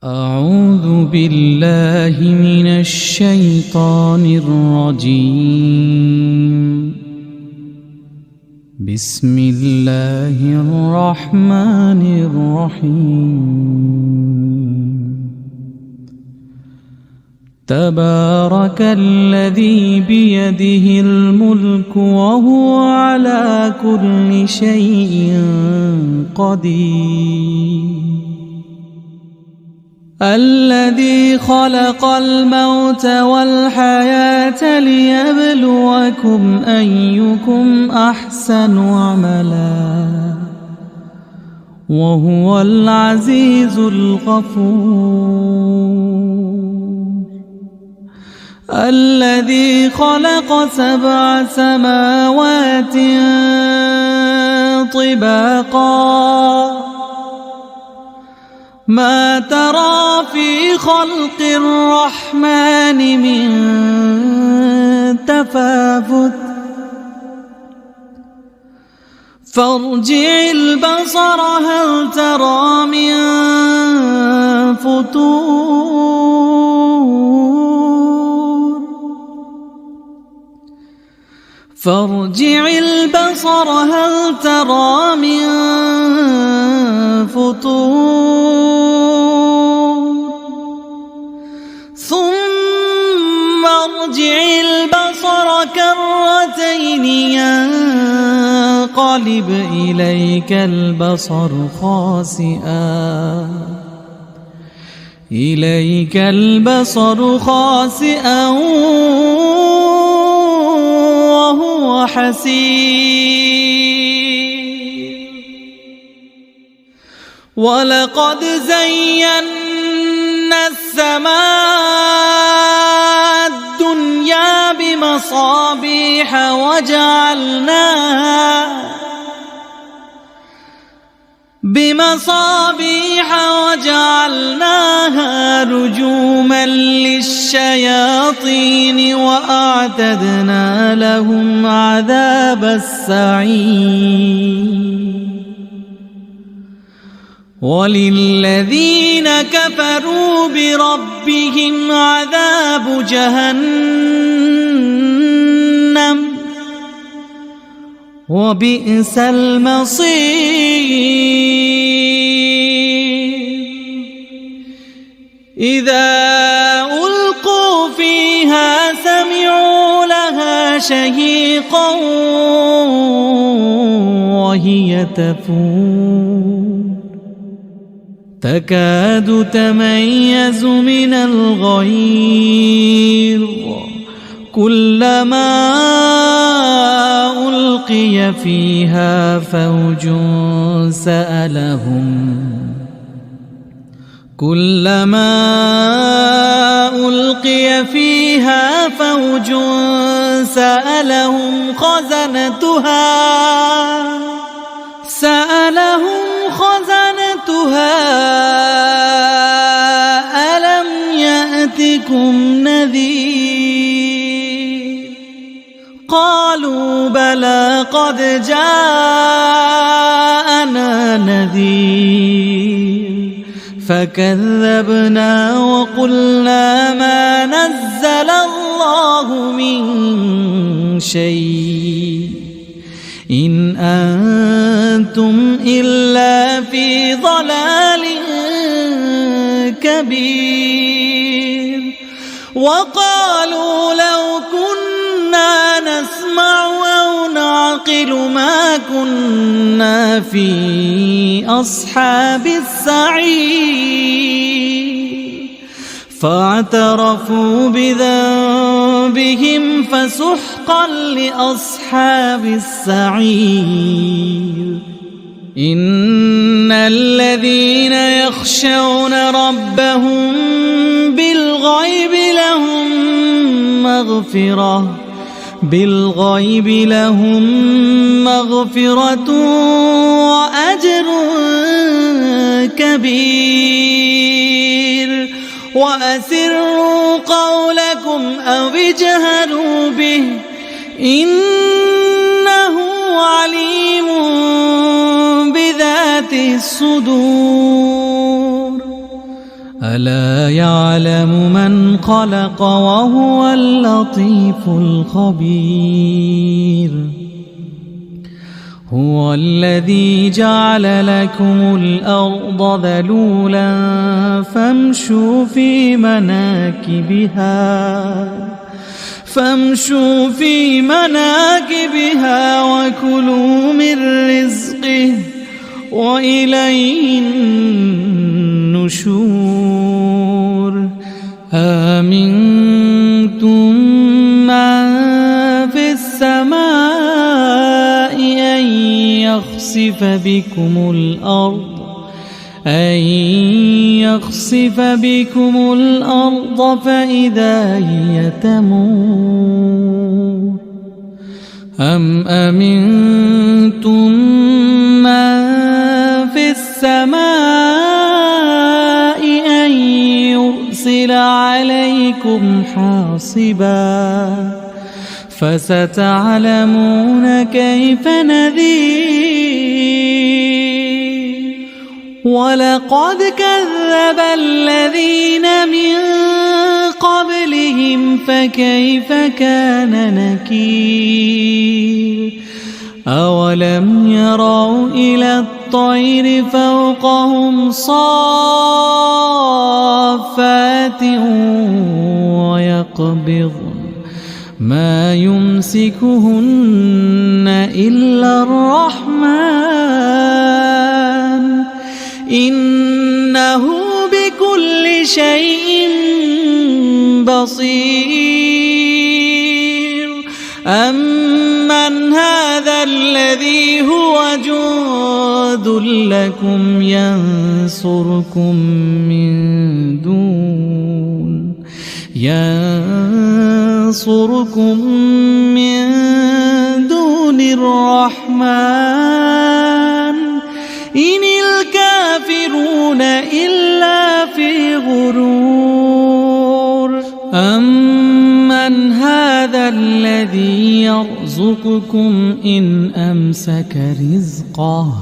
أعوذ بالله من الشيطان الرجيم. بسم الله الرحمن الرحيم. تبارك الذي بيده الملك وهو على كل شيء قدير. الذي خلق الموت والحياة ليبلوكم أيكم أحسن عملا وهو العزيز الغفور. الذي خلق 7 سماوات طباقا ما ترى في خلق الرحمن من تفاوت فارجع البصر هل ترى من فطور فارجع البصر هل ترى من فطور ثم ارجع البصر كرتين ينقلب إليك البصر خاسئا وهو حسير. ولقد زينا السماء الدنيا بمصابيح وجعلناها رجوما للشياطين وأعتدنا لهم عذاب السعير. وللذين كفروا بربهم عذاب جهنم وبئس المصير. إذا ألقوا فيها سمعوا لها شهيقا وهي تفور تكاد تميز من الغيظ كلما ألقي فيها فوج سألهم خزنتها ألم يأتكم نذير قالوا بلى قد جاءنا نذير فكذبنا وقلنا ما نزل الله من شيء إن أنتم إلا في ضلال كبير. وقالوا لو كنا نسمع أو نعقل ما كنا في أصحاب السعير فاعترفوا بذنبهم فسحقا لأصحاب السعير. إن الذين يخشون ربهم بالغيب لهم مغفرة وأجر كبير. وأسروا قولكم أو اجهروا به إنه عليم بذات الصدور. ألا يعلم من خلق وهو اللطيف الخبير هو الذي جعل لكم الأرض ذلولا فامشوا في مناكبها وكلوا من رزقه وإليه النشور آمنتم من في السماء أن يخسف بكم الأرض فإذا هي تمور أم أمنتم من في السماء أن يرسل عليكم حاصبا فستعلمون كيف نذير ولقد كذب الذين من قبلهم فكيف كان نكير أولم يروا إلى الطير فوقهم صافات ويقبضن ما يمسكهن إلا الرحمن إنه بكل شيء بصير أمن هذا الذي هو جند لكم ينصركم من دون الرحمن إن الكافرون إلا في غرور أمن هذا الذي يرزقكم إن أمسك رزقه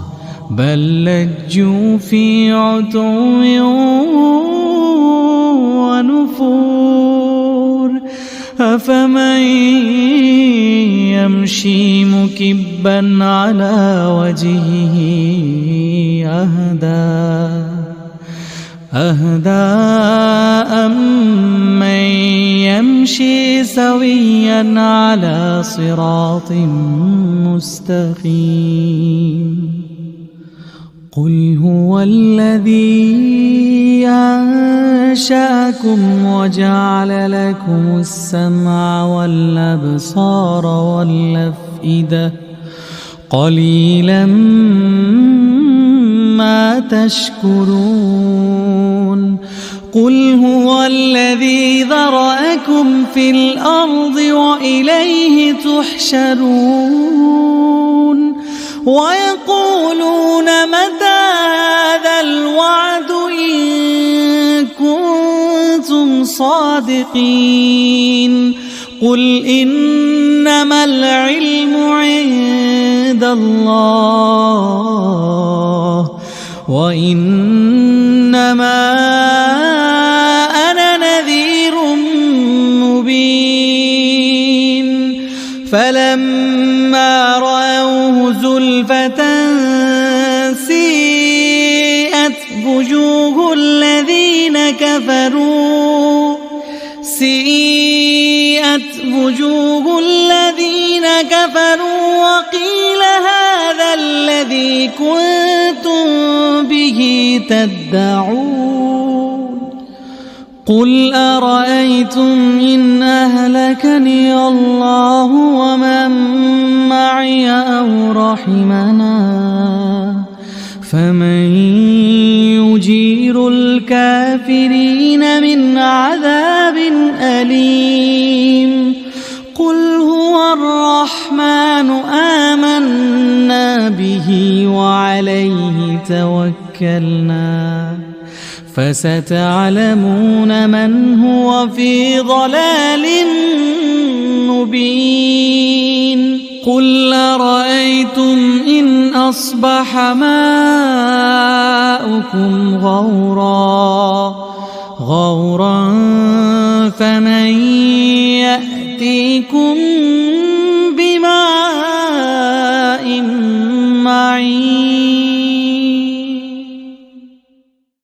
بل لجوا في عتو ونفور أفمن يمشي مكبا على وجهه أهدى أمن يمشي سويا على صراط مستقيم قل هو الذي أنشأكم وجعل لكم السمع والأبصار والأفئدة قليلا ما تشكرون قل هو الذي ذرأكم في الأرض وإليه تحشرون ويقولون متى هذا الوعد إن كنتم صادقين قل إنما العلم عند الله وإنما أنا نذير مبين فلما رأوه زلفة سيئت وجوه الذين كفروا وقيل هذا الذي كنتم به تدعون قل أرأيتم إن أهلكني الله ومن معي أو رحمنا فمن يجير الكافرين من عذاب أليم قل هو الرحمن آمنا به وعليه توكلنا فستعلمون من هو في ضلال مبين قل أرأيتم إن أصبح ماؤكم غورا غورا فمن يأتيكم بماء معين